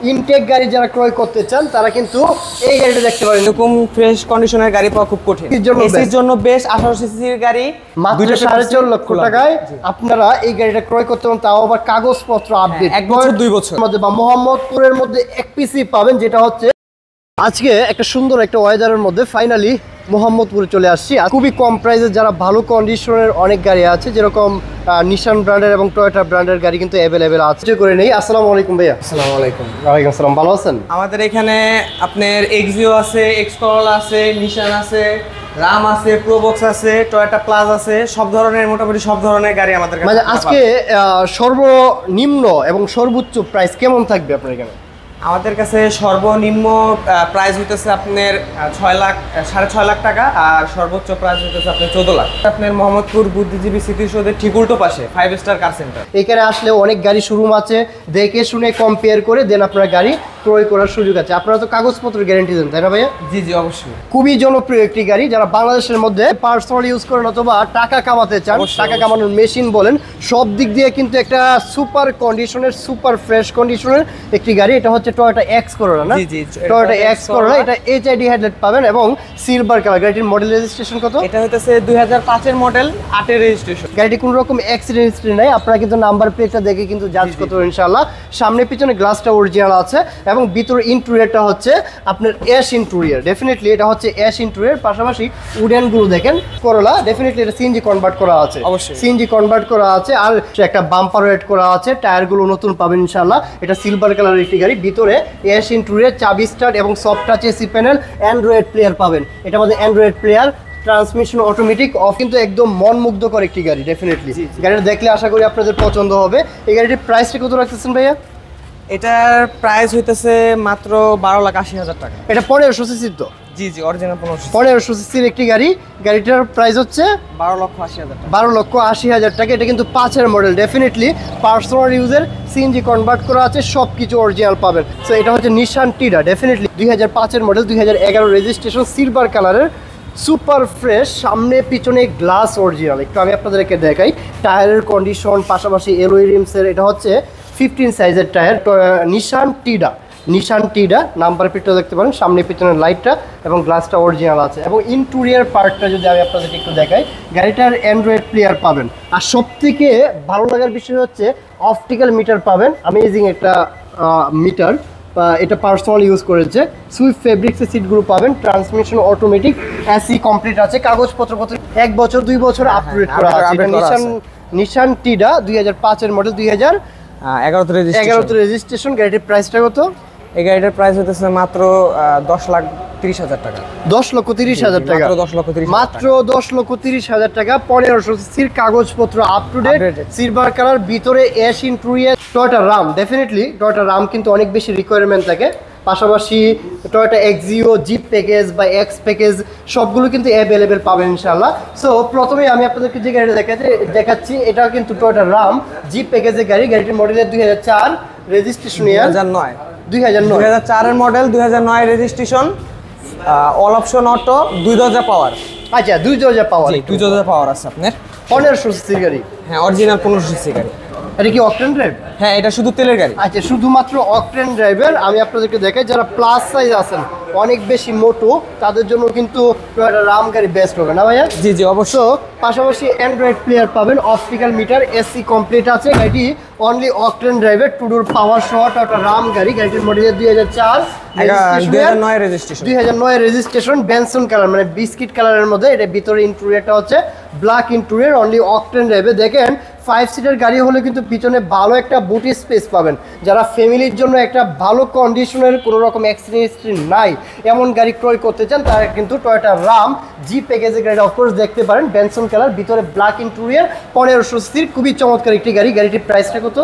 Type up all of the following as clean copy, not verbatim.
Intact গাড়ি যারা ক্রয় করতে চান তারা কিন্তু এই গাড়িটা দেখতে পারেন। এরকম ফ্রেশ কন্ডিশনের গাড়ি পাওয়া খুব কঠিন। এসির জন্য বেশ 18 সিসির গাড়ি মাত্র 4.5 লক্ষ টাকায় আপনারা এই গাড়িটা ক্রয় করতে পারেন, তাও আবার কাগজপত্র আপডেট 1 বছর 2 বছর মধ্যে। বা মোহাম্মদপুরের মধ্যে এক পিসি পাবেন, যেটা হচ্ছে আজকে একটা সুন্দর একটা ওয়েদারের মধ্যে ফাইনালি মোহাম্মদপুরে চলে আসছি। খুবই কম প্রাইসে যারা ভালো কন্ডিশনের অনেক গাড়ি আছে, যেরকম নিশান ব্র্যান্ডের এবং টয়োটা ব্র্যান্ডের গাড়ি কিন্তু অ্যাভেলেবেল আছে। করে নেই। আসসালামু আলাইকুম ভাইয়া। আসসালামু আলাইকুম। ওয়ালাইকুম আসসালাম, ভালো আছেন? আমাদের এখানে আপনার এক্সিও আছে, এক্স করোলা আছে, নিশান আছে, রাম আছে, প্রোবক্স আছে, টয়োটা প্লাস আছে, সব ধরনের মোটামুটি সব ধরনের গাড়ি আমাদের কাছে। মানে আজকে সর্বনিম্ন এবং সর্বোচ্চ প্রাইস কেমন থাকবে আপনার এখানে? আমাদের কাছে সর্বনিম্ন প্রাইস হইতেছে আপনার 6.5 লাখ টাকা, আর সর্বোচ্চ প্রাইস হইতেছে আপনার 14 লাখ। আপনার মোহাম্মদপুর বুদ্ধিজীবী স্মৃতিসৌধের ঠিক উল্টো পাশে 5 স্টার কার সেন্টার। এখানে আসলে অনেক গাড়ি শোরুম আছে, দেখে শুনে কম্পেয়ার করে দেন আপনারা গাড়ি ক্রয় করার সুযোগ আছে। আপনারা তো কাগজপত্র গ্যারান্টি দেন, তাই না ভাইয়া? জি জি অবশ্যই। খুবই জনপ্রিয় একটি গাড়ি, যারা বাংলাদেশের মধ্যে পার্সোনাল ইউজ করেন অথবা টাকা কামাতে চান, টাকা কামানোর মেশিন বলেন, সব দিক দিয়ে কিন্তু একটা সুপার কন্ডিশনের, সুপার ফ্রেশ কন্ডিশনের একটি গাড়ি। এটা হচ্ছে টয়োটা এক্স করোলা না? জি জি, টয়োটা এক্স করোলা। এটা এইচআইডি হেডলাইট পাবেন এবং সিলভার কালার। গাড়িটির মডেল রেজিস্ট্রেশন কত? এটা হইতেছে 2005 এর মডেল, 8 এর রেজিস্ট্রেশন। গাড়িটি কোনো রকম অ্যাক্সিডেন্ট হিস্ট্রি নাই, আপনারা কিন্তু নাম্বার প্লেটটা দেখে কিন্তু জাজ করতে পারবেন ইনশাআল্লাহ। সামনে পিছনে গ্লাসটা অরিজিনাল আছে এবং ভিতরে ইন্টেরিয়রটা হচ্ছে আপনার অ্যাশ ইন্টেরিয়র। ডেফিনেটলি এটা হচ্ছে অ্যাশ ইন্টেরিয়র। পাশাপাশি উডেন গুলো দেখেন করোলা, ডেফিনেটলি এটা সিএনজি কনভার্ট করা আছে, অবশ্যই সিএনজি কনভার্ট করা আছে। আর একটা বাম্পার ওয়েট করা আছে, টায়ারগুলো নতুন পাবেন ইনশাআল্লাহ। এটা সিলভার কালারের একটি গাড়ি, ভিতরে অ্যাশ ইন্টেরিয়র, চাবি স্টার্ট এবং soft touch AC panel, Android player পাবেন। এটা আমাদের Android player, transmission automatic off, কিন্তু একদম মন মুগ্ধকর একটি গাড়ি। ডেফিনেটলি গাড়িটা দেখলে আশা করি আপনাদের পছন্দ হবে। এই গাড়িটির প্রাইসটা কত রাখতেছেন ভাইয়া? এটার প্রাইস হইতেছে মাত্র 12,80,000 টাকা। এটা 1500 সিসির তো? জি জি, অরিজিনাল 1500 সিসির একটি গাড়ি। গাড়িটার প্রাইস হচ্ছে 12,80,000 টাকা। 12,80,000 টাকা। এটা কিন্তু 5 এর মডেল, ডেফিনেটলি পার্সোনাল ইউজের, সিএনজি কনভার্ট করা আছে, সব কিছু অরিজিনাল পাবেন। সো এটা হচ্ছে নিশান টিডা, ডেফিনেটলি 2005 এর মডেল, 2011 রেজিস্ট্রেশন, সিলভার কালারের, সুপার ফ্রেশ, সামনে পিছনে গ্লাস অরিজিনাল। একটু আমি আপনাদেরকে দেখাই টায়ারের কন্ডিশন, পাশাপাশি এলওই রিমসের। এটা হচ্ছে 15 সাইজের টায়ার, নিশান টিডা। নিশান টিডা নাম্বার প্লেটটা দেখতে পারেন, সামনে পিছনের লাইটটা এবং গ্লাসটা অরিজিনাল আছে। এবং ইন্টেরিয়র পার্টটা যদি আমি আপনাদেরকে একটু দেখাই, গাড়িটার অ্যান্ড্রয়েড প্লেয়ার পাবেন। আর সবথেকে ভালো লাগার বিষয় হচ্ছে অপটিক্যাল মিটার পাবেন, অ্যামেজিং একটা মিটার। এটা পার্সোনাল ইউজ করেছে। সুইফট ফেব্রিক্সের সিটগুলো পাবেন, ট্রান্সমিশন অটোমেটিক, এসি কমপ্লিট আছে, কাগজপত্র 1 বছর 2 বছর আপডেট করা আছে। এটা নিশান টিডা 2005 এর মডেল, 2011 রেজিস্ট্রেশন। গাড়িটির প্রাইসটা কত? এই গাড়িটার প্রাইস হইতেছে মাত্র 10,30,000 টাকা। 10,30,000 টাকা, মাত্র 10,30,000 টাকা। 1500 সিসির, কাগজপত্র up to date, silver colour, ভিতরে অ্যাশ ইন্টেরিয়র। টয়োটা রাম, ডেফিনেটলি টয়োটা রাম কিন্তু অনেক বেশি রিকোয়ারমেন্ট থাকে। পাশাপাশি টয়োটা এক্সিও, জিপ প্যাকেজ বা এক্স প্যাকেজ সবগুলো কিন্তু অ্যাভেলেবেল পাবেন ইনশাআল্লাহ। সো প্রথমেই আমি আপনাদেরকে যে গাড়িটা দেখাচ্ছি, এটা কিন্তু টয়োটা রাম জিপ প্যাকেজের গাড়ি। গাড়িটির মডেলের 2004 রেজিস্ট্রেশন, 2004 এর model, 2009 registration, all option auto, 2 দরজা পাওয়ার। আচ্ছা, 2 দরজা পাওয়ার, 2 দরজা পাওয়ার আছে আপনার। 1500 সিসির গাড়ি, হ্যাঁ অরিজিনাল 1500 সিসি গাড়ি। এটা কি অকটেন ড্রাইভ? হ্যাঁ, এটা শুধু তেলের গাড়ি। আচ্ছা, শুধুমাত্র অকটেন ড্রাইভার। আমি আপনাদেরকে দেখাই, যারা প্লাস সাইজ আছেন, অনেক বেশি মোটো, তাদের জন্য কিন্তু টয়োটা রাম গাড়ি বেস্ট হবে না ভাইয়া? জি জি অবশ্য। পাশাপাশি অ্যান্ড্রয়েড প্লেয়ার পাবেন, অপটিক্যাল মিটার, এসি কমপ্লিট আছে। গাড়িটি অনলি অকটেন ড্রাইভার, টুডোর পাওয়ার সহ টয়োটা রাম গাড়ি। গাড়িটির মডেল 2004, 2009 রেজিস্ট্রেশন, বেনসন কালার মানে বিস্কিট কালারের মধ্যে। এটা ভিতরে ইন্টেরিয়রটা হচ্ছে ব্ল্যাক ইন্টেরিয়র, অনলি অকটেন ড্রাইভে। দেখেন 5 সিটার গাড়ি হলে কিন্তু পিছনে ভালো একটা বুটি স্পেস পাবেন। যারা ফ্যামিলির জন্য একটা ভালো কন্ডিশনের, কোনো রকম অ্যাক্সিডেন্ট হিস্ট্রি নাই, এমন গাড়ি ক্রয় করতে চান, তারা কিন্তু টয়োটা রাম জি প্যাকেজের গাড়ি অফকোর্স দেখতে পারেন। বেনসন কালার, ভিতরে ব্ল্যাক ইন্টেরিয়র, 1500 সিসির, খুবই চমৎকার একটি গাড়ি। গাড়িটির প্রাইসটা কত?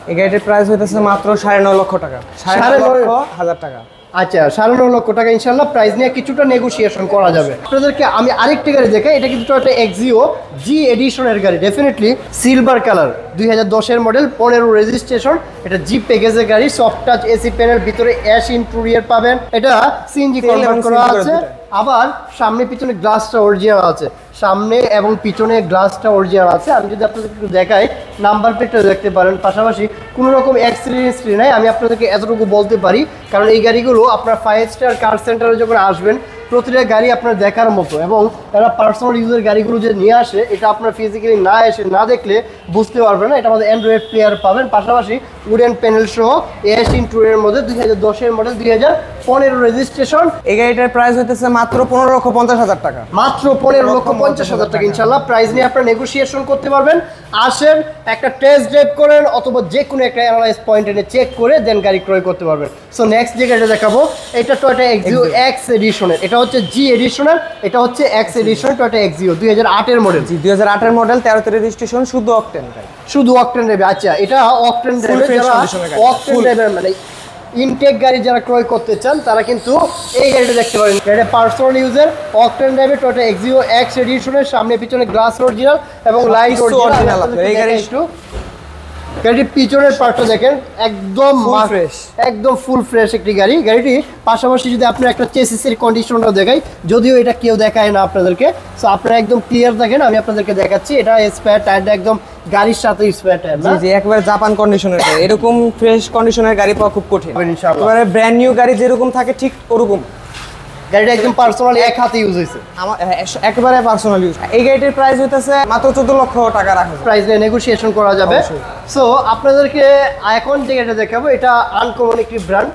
এই গাড়িটির প্রাইস হইতেছে মাত্র 9.5 লক্ষ টাকা। 9.5 হাজার টাকা। আচ্ছা 9.5 লক্ষ টাকা ইনশাল্লাহ প্রাইস নিয়ে কিছুটা নেগোসিয়েশন করা যাবে। আপনাদেরকে আমি আরেকটা গাড়ি দেখাই, এটা কিন্তু একটা এক্সিও জি এডিশনের গাড়ি, ডেফিনেটলি সিলভার কালার, 2010-এর মডেল, 15 রেজিস্ট্রেশন। এটা জি প্যাকেজের গাড়ি, সফট টাচ এসি প্যানেল, ভিতরে অ্যাশ ইন্টেরিয়র পাবেন। এটা সিএনজি কনভার্ট করা আছে, আবার সামনে পিছনে গ্লাসটা অরিজিনাল আছে, সামনে এবং পিছনে গ্লাসটা অরিজিনাল আছে। আমি যদি আপনাদের একটু দেখাই, নাম্বার প্লেটটা দেখতে পারেন, পাশাপাশি কোনো রকম অ্যাক্সিডেন্ট হিস্ট্রি নাই। আমি আপনাদেরকে এতটুকু বলতে পারি, কারণ এই গাড়িগুলো আপনার 5 স্টার কার সেন্টারে যখন আসবেন প্রতিটা গাড়ি আপনার দেখার মতো, এবং তারা পার্সোনাল ইউজের গাড়িগুলো যে নিয়ে আসে এটা আপনার ফিজিক্যালি না এসে না দেখলে বুঝতে পারবেন না। এটা আমাদের অ্যান্ড্রয়েড প্লেয়ার পাবেন, পাশাপাশি উডেন প্যানেল সহ এস ইন্টুরিয়র মধ্যে 2010-এর মডেল, 2015 রেজিস্ট্রেশন। এই গাড়িটার প্রাইস হইতেছে মাত্র 15,50,000 টাকা। মাত্র 15,50,000 টাকা ইনশাল্লাহ প্রাইস নিয়ে আপনারা নেগোসিয়েশন করতে পারবেন। আসেন একটা টেস্ট ড্রাইভ করেন, অথবা যে কোনো একটা অ্যানালাইজ পয়েন্ট এনে চেক করে দেন গাড়ি ক্রয় করতে পারবেন। সো নেক্সট যে গাড়িটা দেখাবো, এটা টয়োটা এক্সিও এক্স এডিশনের, এটা হচ্ছে জি এডিশনের, এটা হচ্ছে এক্স এডিশন, টয়োটা এক্সিও 2008-এর মডেল। জি 2008-এর মডেল, 13তে রেজিস্ট্রেশন, শুধু অকটেন গাড়ি, শুধু অকটেন ড্রাইভ। আচ্ছা এটা অকটেন ড্রাইভ, যারা অকটেন ড্রাইভের মানে ইনটেক গাড়ি যারা ক্রয় করতে চান তারা কিন্তু এই গাড়িটা দেখতে পারেন। এটা পার্সোনাল ইউজার অকটেন ড্রাইভের টয়োটা এক্সিও এক্স এডিশনের, সামনে পিছনে গ্লাস অরিজিনাল এবং লাইট অরিজিনাল। এই গাড়ি একটু গাড়িটির পিছনের পার্টটা দেখেন, একদম ফ্রেশ, একদম ফুল ফ্রেশ একটি গাড়ি। গাড়িটি পাশাপাশি যদি আপনার একটা চেসিসের কন্ডিশনটা দেখাই, যদিও এটা কেউ দেখায় না আপনাদেরকে, সো আপনারা একদম ক্লিয়ার দেখেন, আমি আপনাদেরকে দেখাচ্ছি। এটা স্পেয়ার টায়ারটা একদম গাড়ির সাথে স্পেয়ার টায়ার না, জি একেবারে জাপান কন্ডিশনের গাড়ি। এরকম ফ্রেশ কন্ডিশনের গাড়ি পাওয়া খুব কঠিন ইনশাআল্লাহ। একেবারে ব্র্যান্ড নিউ গাড়ি যেরকম থাকে ঠিক ওরকম গাড়িটা একদম পার্সোনালি এক হাতে ইউজ হয়েছে, আমার একেবারে পার্সোনাল ইউজ। এই গাড়িটির প্রাইস হইতেছে মাত্র 14 লক্ষ টাকা রাখা যায়। প্রাইস নিয়ে নেগোসিয়েশন করা যাবে। সো আপনাদেরকে এখন যে গাড়িটা দেখাবো এটা আনকমন একটি ব্র্যান্ড,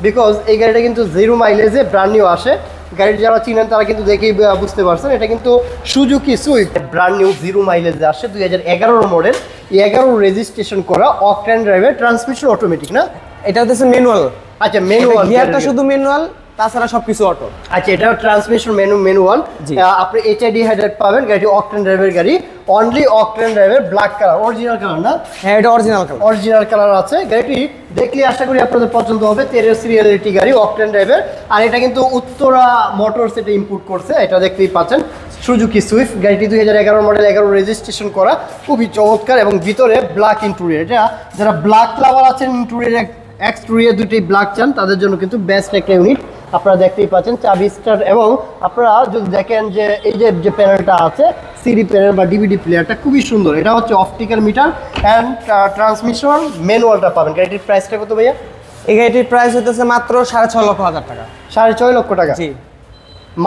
বিকজ এই গাড়িটা কিন্তু 0 মাইলেজে ব্র্যান্ড নিউ আসে। গাড়িটা যারা চিনেন তারা কিন্তু দেখেই বুঝতে পারছেন, এটা কিন্তু সুজুকি সুইফট ব্র্যান্ড নিউ 0 মাইলেজে আসে, 2011 মডেল, 11 রেজিস্ট্রেশন করা, অকটেন ড্রাইভের, ট্রান্সমিশন অটোমেটিক না, এটা হচ্ছে ম্যানুয়াল। আচ্ছা ম্যানুয়াল, গিয়ারটা শুধু ম্যানুয়াল, তাছাড়া সবকিছু অটো। আচ্ছা এটা ট্রান্সমিশন ম্যানুয়াল, আপনি এইচআইডি হেডলাইট পাবেন। গাড়িটি অকটেন ড্রাইভের গাড়ি, অনলি অকটেন ড্রাইভের, ব্ল্যাক কালার, অরিজিনাল কালার না? হ্যাঁ এটা অরিজিনাল কালার, অরিজিনাল কালার আছে। গাড়িটি দেখলে আশা করি আপনাদের পছন্দ হবে, 13 সিরিয়ালের একটি গাড়ি, অকটেন ড্রাইভের। আর এটা কিন্তু উত্তরা মোটরস এটা ইম্পোর্ট করছে, এটা দেখতেই পাচ্ছেন সুজুকি সুইফট। গাড়িটি 2011 মডেল, 11 রেজিস্ট্রেশন করা, খুবই চমৎকার, এবং ভিতরে ব্ল্যাক ইন্টেরিয়র। এটা যারা ব্ল্যাক লাভার আছেন, ইন্টেরিয়র এক্সটেরিয়র দুটোই ব্ল্যাক চান, তাদের জন্য কিন্তু বেস্ট একটা ইউনিট। আপনারা দেখতেই পাচ্ছেন চাবি স্টার, এবং আপনারা যদি দেখেন যে এই যে প্যানেলটা আছে, সিডি প্যানেল বা ডিভিডি প্লেয়ারটা খুবই সুন্দর। এটা হচ্ছে অপটিক্যাল মিটার অ্যান্ড ট্রান্সমিশন ম্যানুয়ালটা পাবেন। গাড়িটির প্রাইসটা কত ভাইয়া? এই গাড়িটির প্রাইস হইতেছে মাত্র 6.5 লক্ষ টাকা। 6.5 লক্ষ টাকা? জি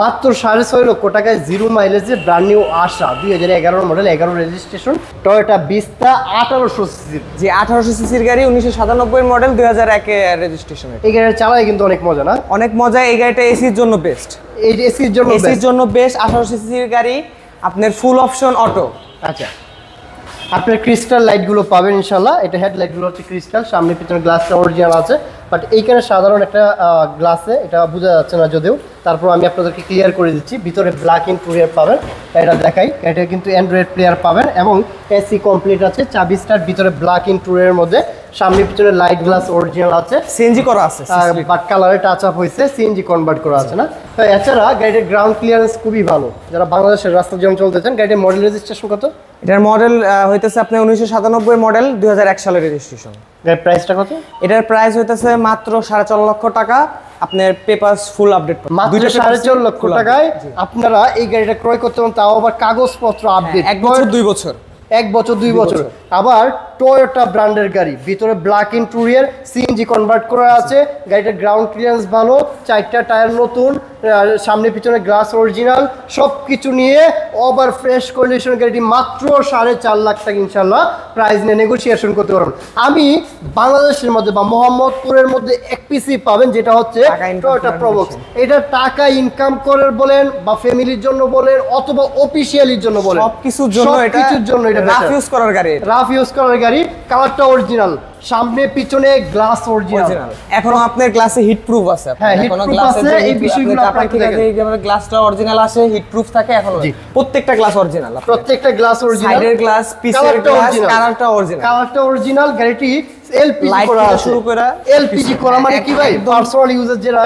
মাত্র 6.5 লক্ষ টাকায় 0 মাইলেজে ব্র্যান্ড নিউ আসা, 2011 মডেল, 11 রেজিস্ট্রেশন, টয়োটা ভিস্তা, 1800 সিসির। জি 1800 সিসির গাড়ি, 1997 মডেল, 2001 রেজিস্ট্রেশন। এই গাড়িটা চালায় কিন্তু অনেক মজা না? অনেক মজা। এই গাড়িটা এসির জন্য বেস্ট, এই এসির জন্য বেস্ট। 1800 সিসির গাড়ি, আপনার ফুল অপশন অটো। আচ্ছা আপনার ক্রিস্টাল লাইটগুলো পাবেন ইনশাল্লাহ। এটা হেডলাইটগুলো হচ্ছে ক্রিস্টাল, সামনে পিছনে গ্লাসটা অরিজিনাল আছে, বাট এইখানে সাধারণ একটা গ্লাসে এটা বোঝা যাচ্ছে না যদিও, তারপর আমি আপনাদেরকে ক্লিয়ার করে দিচ্ছি। ভিতরে ব্ল্যাক ইন্টেরিয়র পাবেন, এটা দেখাই। এটা কিন্তু অ্যান্ড্রয়েড প্লেয়ার পাবেন, এবং এসি কমপ্লিট আছে, চাবি স্টার, ভিতরে ব্ল্যাক ইন্টেরিয়রের মধ্যে, সামনে পিছনে লাইট গ্লাস অরিজিনাল আছে, সিএনজি করা আছে, বাট কালারে টাচ আপ হয়েছে, সিএনজি কনভার্ট করা আছে না। তো এছাড়া গাড়ির গ্রাউন্ড ক্লিয়ারেন্স খুবই ভালো, যারা বাংলাদেশের রাস্তা যেমন চলতেছেন। গাড়ির মডেল রেজিস্ট্রেশন কত? এটার মডেল হইতেছে আপনার 1997 মডেল, 2001 সালের রেজিস্ট্রেশন। গাড়ির প্রাইসটা কত? এটার প্রাইস হইতেছে মাত্র 4.5 লক্ষ টাকা। আপনার পেপারস ফুল আপডেট পাবেন মাত্র 4.5 লক্ষ টাকায় আপনারা এই গাড়িটা ক্রয় করতে পারেন, তাও আবার কাগজপত্র আপডেট, 1 বছর 2 বছর, 1 বছর 2 বছর। আবার টয়োটা ব্র্যান্ডের গাড়ি, ভিতরে ব্ল্যাক ইন্টেরিয়র, সিএনজি কনভার্ট করা আছে। গাড়িটার গ্রাউন্ড ক্লিয়ারেন্স ভালো, 4টা টায়ার নতুন, সামনে পিছনে গ্লাস অরিজিনাল, সব কিছু নিয়ে ওভার ফ্রেশ কন্ডিশন গাড়িটি মাত্র 4.5 লাখ টাকা ইনশাল্লাহ প্রাইস নিয়ে নেগোসিয়েশন করতে পারবেন। আমি বাংলাদেশের মধ্যে বা মোহাম্মদপুরের মধ্যে এক পিসি পাবেন, যেটা হচ্ছে টয়োটা প্রবক্স। এটা টাকা ইনকাম করার বলেন, বা ফ্যামিলির জন্য বলেন, অথবা অফিসিয়ালির জন্য বলেন, সবকিছুর জন্য এটা রাফ ইউজ করার গাড়ি, রাফ ইউজ করার গাড়ি। কালারটা অরিজিনাল, সামনে পিছনে গ্লাস অরিজিনাল, এখনো আপনার গ্লাসে হিট প্রুফ আছে। হ্যাঁ হিট প্রুফ আছে, এই বিষয়গুলো আপনাকে দেখেন। এইভাবে গ্লাসটা অরিজিনাল আসে, হিট প্রুফ থাকে এখনো, প্রত্যেকটা গ্লাস অরিজিনাল, প্রত্যেকটা গ্লাস অরিজিনাল, সাইডের গ্লাস, পিছের গ্লাস, কালারটা অরিজিনাল, কালারটা অরিজিনাল। গাড়িটি এলপিজি লাইট করা থেকে আছে। শুরু করে এলপিজি করা মানে কি ভাই, পার্সোনাল ইউজার যারা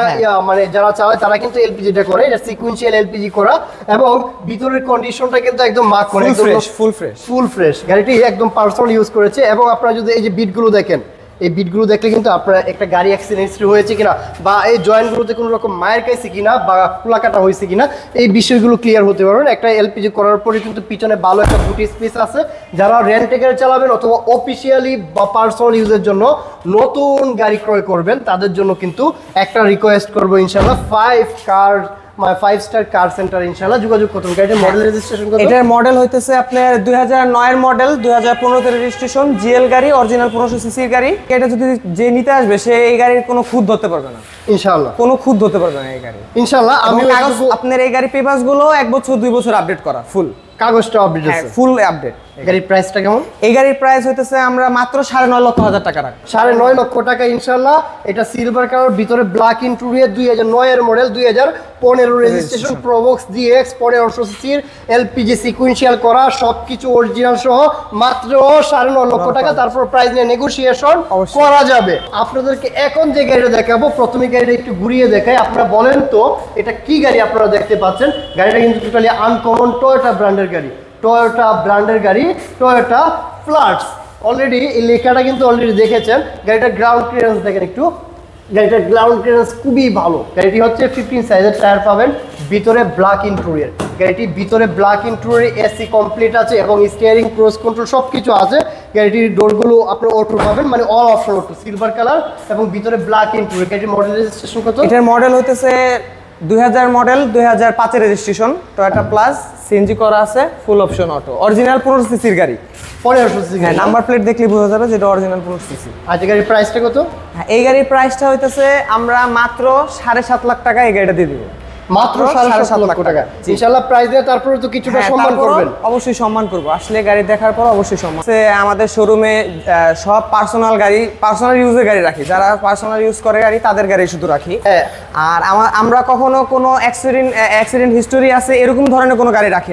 মানে যারা চালায় তারা কিন্তু এলপিজিটা করে, এটা সিকোয়েন্সিয়াল এলপিজি করা, এবং ভিতরের কন্ডিশনটা কিন্তু একদম মার্ক করে, একদম ফুল ফ্রেশ। গাড়িটি একদম পার্সোনাল ইউজ করেছে। এবং আপনারা যদি এই যে বিটগুলো দেখেন, এই বিটগুলো দেখলে কিন্তু আপনার একটা গাড়ি অ্যাক্সিডেন্ট হয়েছে কিনা, বা এই জয়েন্টগুলোতে কোনো রকম মায়ের খাইছে কিনা বা খোলা কাটা হয়েছে কিনা, এই বিষয়গুলো ক্লিয়ার হতে পারবেন। একটা এলপিজি করার পরে কিন্তু পিছনে ভালো একটা বুটি স্পেস আছে। যারা রেন্ট টেকারে চালাবেন অথবা অফিসিয়ালি বা পার্সোনাল ইউজের জন্য নতুন গাড়ি ক্রয় করবেন, তাদের জন্য কিন্তু একটা রিকোয়েস্ট করবো ইনশাল্লাহ, 5 স্টার কার সেন্টার ইনশাআল্লাহ যোগাযোগ করতে হবে। গাড়ির মডেল রেজিস্ট্রেশন কত? এটার মডেল হইতেছে আপনার 2009 এর মডেল, 2015 তে রেজিস্ট্রেশন, জিএল গাড়ি, অরিজিনাল 1500 সিসির গাড়ি। এটা যদি যে নিতে আসবে সে এই গাড়ির কোনো খুদ ধরতে পারবে না ইনশাআল্লাহ, কোনো খুদ ধরতে পারবে না এই গাড়ি ইনশাআল্লাহ। আমি কাগজ আপনার এই গাড়ি পেপারস গুলো 1 বছর 2 বছর আপডেট করা, ফুল কাগজটা আপডেট আছে, ফুল আপডেট। গাড়ির প্রাইসটা কেমন? এই গাড়ির প্রাইস হইতেছে আমরা মাত্র 9.5 লক্ষ টাকা রাখি। 9.5 লক্ষ টাকা ইনশাআল্লাহ। এটা সিলভার কালার, ভিতরে ব্ল্যাক ইন্টেরিয়র, 2009 এর মডেল, 2015 রেজিস্ট্রেশন, প্রোবক্স ডিএক্স 1500 সিসির, এলপিজি সিকোয়েন্সিয়াল করা, সবকিছু অরিজিনাল সহ মাত্র 9.5 লক্ষ টাকা। তারপর প্রাইস নিয়ে নেগোসিয়েশন করা যাবে। আপনাদেরকে এখন যে গাড়িটা দেখাবো, প্রথমে গাড়িটা একটু ঘুরিয়ে দেখাই। আপনারা বলেন তো এটা কি গাড়ি? আপনারা দেখতে পাচ্ছেন গাড়িটা কিন্তু টোটালি আনকমন টয়োটা ব্র্যান্ডের গাড়ি, টয়োটা ফ্লাটস। অলরেডি এই লেখাটা কিন্তু অলরেডি দেখেছেন। গাড়িটার গ্রাউন্ড ক্লিয়ারেন্স দেখেন একটু, গাড়িটার গ্রাউন্ড ক্লিয়ারেন্স খুবই ভালো। গাড়িটি হচ্ছে 15 সাইজের টায়ার পাবেন, ভিতরে ব্ল্যাক ইন্টেরিয়র। গাড়িটি ভিতরে ব্ল্যাক ইন্টেরিয়র, এসি কমপ্লিট আছে এবং স্টিয়ারিং, ক্রুজ কন্ট্রোল সব কিছু আছে। গাড়িটির ডোরগুলো আপনি অটো পাবেন, মানে all option auto, silver colour এবং ভিতরে ব্ল্যাক ইন্টেরিয়র। গাড়িটির মডেল রেজিস্ট্রেশন কত? এটার মডেল হইতেছে 2000 মডেল, 2005 এর রেজিস্ট্রেশন, টয়োটা প্লাস, সিএনজি করা আছে, ফুল অপশন অটো, অরিজিনাল 1500 সিসির গাড়ি। 1500 সিসি। হ্যাঁ, নাম্বার প্লেট দেখলে বোঝা যাবে যেটা অরিজিনাল 1500 সিসি। আচ্ছা, গাড়ির প্রাইসটা কত? হ্যাঁ, এই গাড়ির প্রাইসটা হইতেছে আমরা মাত্র 7.5 লাখ টাকা এই গাড়িটা দিয়ে দিব। মাত্র 7.5 লক্ষ টাকা। ইনশাআল্লাহ প্রাইস দিয়ে তারপরে তো কিছুটা সম্মান করবেন। অবশ্যই সম্মান করব, আসলে গাড়ি দেখার পর অবশ্যই সম্মান। আমাদের শোরুমে সব পার্সোনাল গাড়ি, পার্সোনাল ইউজের গাড়ি রাখি, যারা পার্সোনাল ইউজ করে গাড়ি তাদের গাড়ি শুধু রাখি। আর আমরা কখনো কোনো অ্যাক্সিডেন্ট হিস্টোরি আছে এরকম ধরনের কোনো গাড়ি রাখি না।